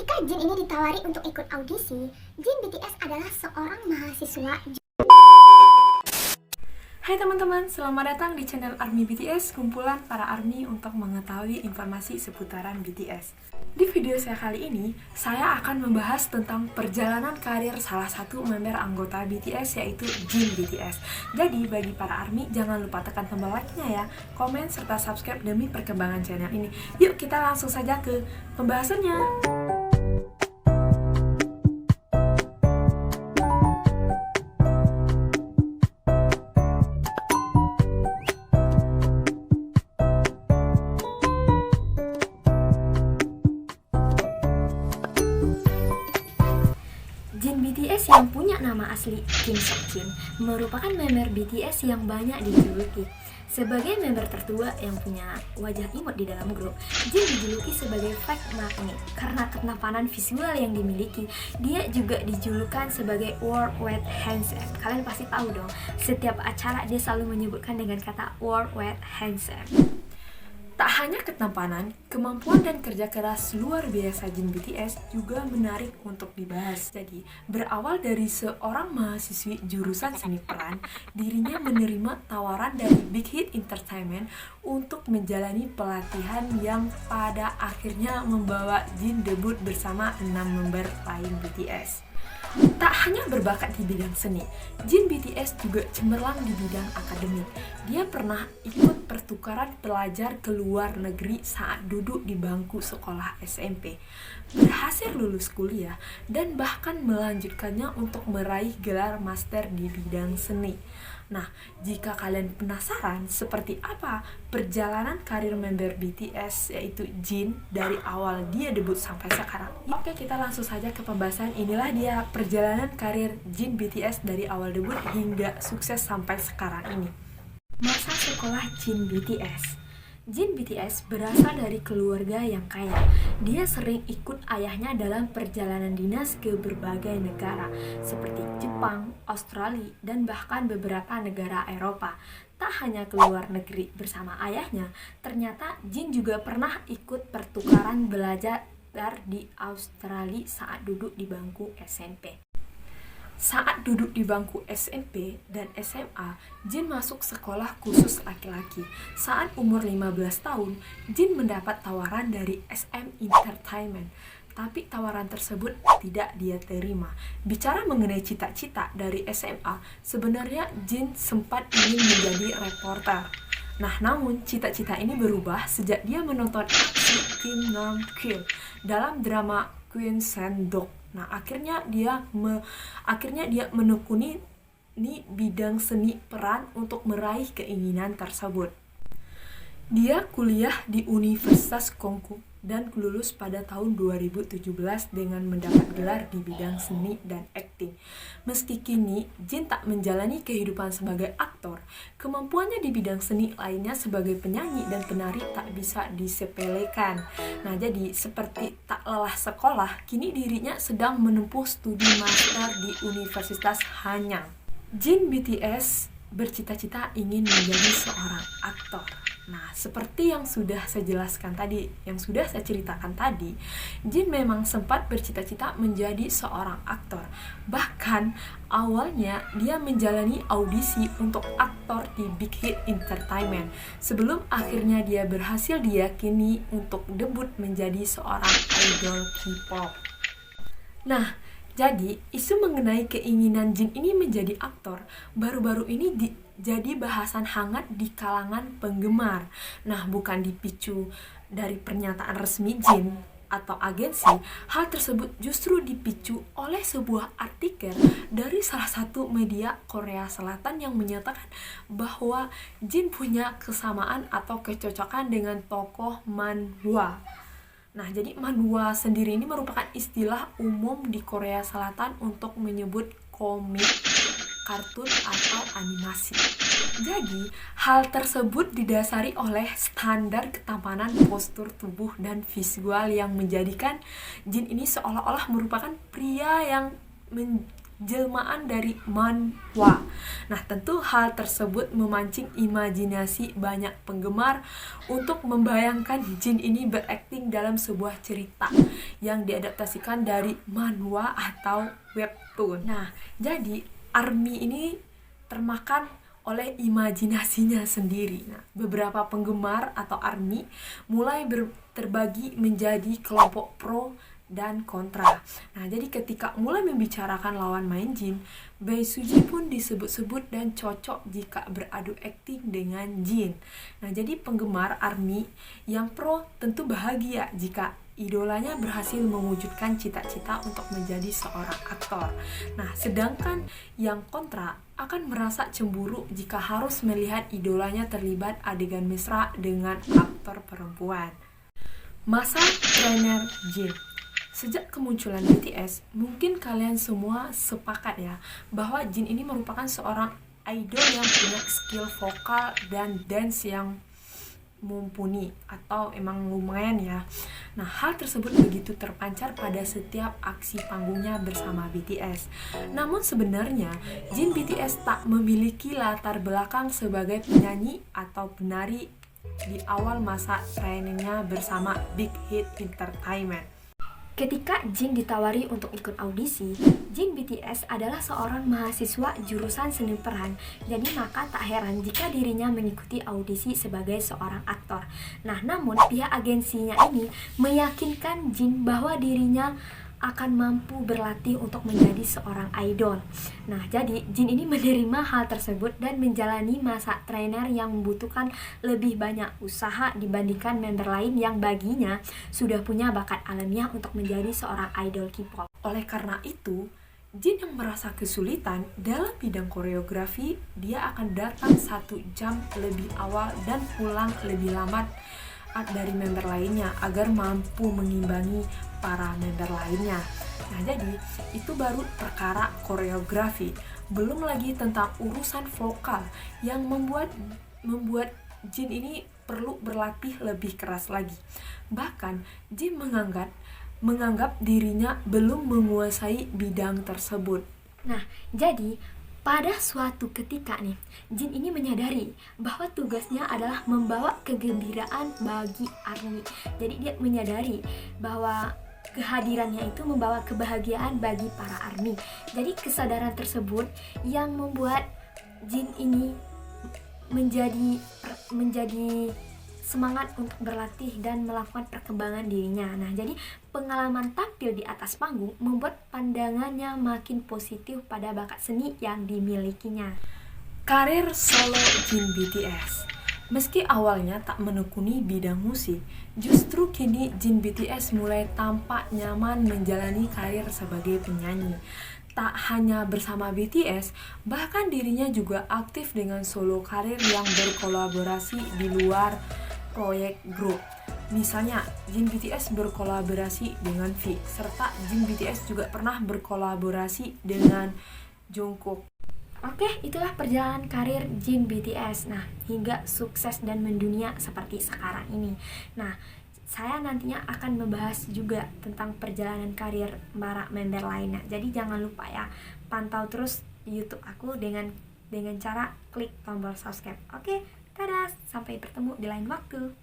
Ketika Jin ini ditawari untuk ikut audisi, Jin BTS adalah seorang mahasiswa. Hai teman-teman, selamat datang di channel ARMY BTS, kumpulan para ARMY untuk mengetahui informasi seputaran BTS. Di video saya kali ini, saya akan membahas tentang perjalanan karir salah satu member anggota BTS, yaitu Jin BTS. Jadi, bagi para ARMY, jangan lupa tekan tombol like-nya ya, komen, serta subscribe demi perkembangan channel ini. Yuk, kita langsung saja ke pembahasannya. Jin BTS yang punya nama asli Kim Seokjin merupakan member BTS yang banyak dijuluki. Sebagai member tertua yang punya wajah imut di dalam grup, Jin dijuluki sebagai fake magnet karena ketampanan visual yang dimiliki. Dia juga dijulukan sebagai worldwide handsome. Kalian pasti tahu dong, setiap acara dia selalu menyebutkan dengan kata worldwide handsome. Tak hanya ketampanan, kemampuan dan kerja keras luar biasa Jin BTS juga menarik untuk dibahas. Jadi, berawal dari seorang mahasiswi jurusan seni peran, dirinya menerima tawaran dari Big Hit Entertainment untuk menjalani pelatihan yang pada akhirnya membawa Jin debut bersama 6 member lain BTS. Tak hanya berbakat di bidang seni, Jin BTS juga cemerlang di bidang akademik. Dia pernah ikut pertukaran pelajar ke luar negeri saat duduk di bangku sekolah SMP, berhasil lulus kuliah, dan bahkan melanjutkannya untuk meraih gelar master di bidang seni. Nah, jika kalian penasaran seperti apa perjalanan karir member BTS yaitu Jin dari awal dia debut sampai sekarang, oke, kita langsung saja ke pembahasan. Inilah dia perjalanan karir Jin BTS dari awal debut hingga sukses sampai sekarang ini. Masa sekolah Jin BTS. Jin BTS berasal dari keluarga yang kaya. Dia sering ikut ayahnya dalam perjalanan dinas ke berbagai negara, seperti Jepang, Australia, dan bahkan beberapa negara Eropa. Tak hanya ke luar negeri bersama ayahnya, ternyata Jin juga pernah ikut pertukaran belajar di Australia saat duduk di bangku SMP. Saat duduk di bangku SMP dan SMA, Jin masuk sekolah khusus laki-laki. Saat umur 15 tahun, Jin mendapat tawaran dari SM Entertainment, tapi tawaran tersebut tidak dia terima. Bicara mengenai cita-cita dari SMA, sebenarnya Jin sempat ingin menjadi reporter. Nah, namun cita-cita ini berubah sejak dia menonton aksi Kim Nam Kyul dalam drama Queen Sendok. Nah, akhirnya dia menekuni bidang seni peran untuk meraih keinginan tersebut. Dia kuliah di Universitas Konkuk dan lulus pada tahun 2017 dengan mendapat gelar di bidang seni dan akting. Meski kini Jin tak menjalani kehidupan sebagai aktor, kemampuannya di bidang seni lainnya sebagai penyanyi dan penari tak bisa disepelekan. Nah, jadi seperti tak lelah sekolah, kini dirinya sedang menempuh studi master di Universitas Hanyang. Jin BTS bercita-cita ingin menjadi seorang aktor. Nah, seperti yang sudah saya jelaskan tadi, yang sudah saya ceritakan tadi, Jin memang sempat bercita-cita menjadi seorang aktor. Bahkan, awalnya dia menjalani audisi untuk aktor di Big Hit Entertainment, sebelum akhirnya dia berhasil diyakini untuk debut menjadi seorang idol K-pop. Nah, jadi, isu mengenai keinginan Jin ini menjadi aktor baru-baru ini jadi bahasan hangat di kalangan penggemar. Nah, bukan dipicu dari pernyataan resmi Jin atau agensi, hal tersebut justru dipicu oleh sebuah artikel dari salah satu media Korea Selatan yang menyatakan bahwa Jin punya kesamaan atau kecocokan dengan tokoh manhwa. Nah, jadi manhwa sendiri ini merupakan istilah umum di Korea Selatan untuk menyebut komik, kartun, atau animasi. Jadi, hal tersebut didasari oleh standar ketampanan postur tubuh dan visual yang menjadikan Jin ini seolah-olah merupakan pria yang jelmaan dari manhwa. Nah, tentu hal tersebut memancing imajinasi banyak penggemar untuk membayangkan jin ini berakting dalam sebuah cerita yang diadaptasikan dari manhwa atau webtoon. Nah, jadi ARMY ini termakan oleh imajinasinya sendiri. Nah, beberapa penggemar atau ARMY mulai terbagi menjadi kelompok pro dan kontra. Nah, jadi ketika mulai membicarakan lawan main jin, Bae Suji pun disebut-sebut dan cocok jika beradu akting dengan jin. Nah, jadi penggemar ARMY yang pro tentu bahagia jika idolanya berhasil mewujudkan cita-cita untuk menjadi seorang aktor. Nah, sedangkan yang kontra akan merasa cemburu jika harus melihat idolanya terlibat adegan mesra dengan aktor perempuan. Masa trainer jin. Sejak kemunculan BTS, mungkin kalian semua sepakat ya bahwa jin ini merupakan seorang idol yang punya skill vokal dan dance yang mumpuni atau emang lumayan ya. Nah, hal tersebut begitu terpancar pada setiap aksi panggungnya bersama BTS. Namun sebenarnya jin BTS tak memiliki latar belakang sebagai penyanyi atau penari di awal masa trainingnya bersama Big Hit Entertainment. Ketika Jin ditawari untuk ikut audisi, Jin BTS adalah seorang mahasiswa jurusan seni peran, jadi maka tak heran jika dirinya mengikuti audisi sebagai seorang aktor. Nah, namun pihak agensinya ini meyakinkan Jin bahwa dirinya akan mampu berlatih untuk menjadi seorang idol. Nah, jadi Jin ini menerima hal tersebut dan menjalani masa trainer yang membutuhkan lebih banyak usaha dibandingkan member lain yang baginya sudah punya bakat alamiah untuk menjadi seorang idol K-pop. Oleh karena itu, Jin yang merasa kesulitan dalam bidang koreografi, dia akan datang 1 jam lebih awal dan pulang lebih lambat dari member lainnya agar mampu mengimbangi para member lainnya. Nah, jadi itu baru perkara koreografi, belum lagi tentang urusan vokal yang membuat Jin ini perlu berlatih lebih keras lagi. Bahkan Jin menganggap dirinya belum menguasai bidang tersebut. Nah, jadi pada suatu ketika nih, Jin ini menyadari bahwa tugasnya adalah membawa kegembiraan bagi ARMY. Jadi dia menyadari bahwa kehadirannya itu membawa kebahagiaan bagi para ARMY. Jadi kesadaran tersebut yang membuat Jin ini menjadi semangat untuk berlatih dan melakukan perkembangan dirinya. Nah, jadi pengalaman tampil di atas panggung membuat pandangannya makin positif pada bakat seni yang dimilikinya. Karir solo Jin BTS. Meski awalnya tak menekuni bidang musik, justru kini Jin BTS mulai tampak nyaman menjalani karir sebagai penyanyi. Tak hanya bersama BTS, bahkan dirinya juga aktif dengan solo karir yang berkolaborasi di luar proyek grup. Misalnya, Jin BTS berkolaborasi dengan V, serta Jin BTS juga pernah berkolaborasi dengan Jungkook. Oke, itulah perjalanan karir Jin BTS. Nah, hingga sukses dan mendunia seperti sekarang ini. Nah, saya nantinya akan membahas juga tentang perjalanan karir para member lainnya. Jadi jangan lupa ya, pantau terus YouTube aku dengan cara klik tombol subscribe. Oke, dadah, sampai bertemu di lain waktu.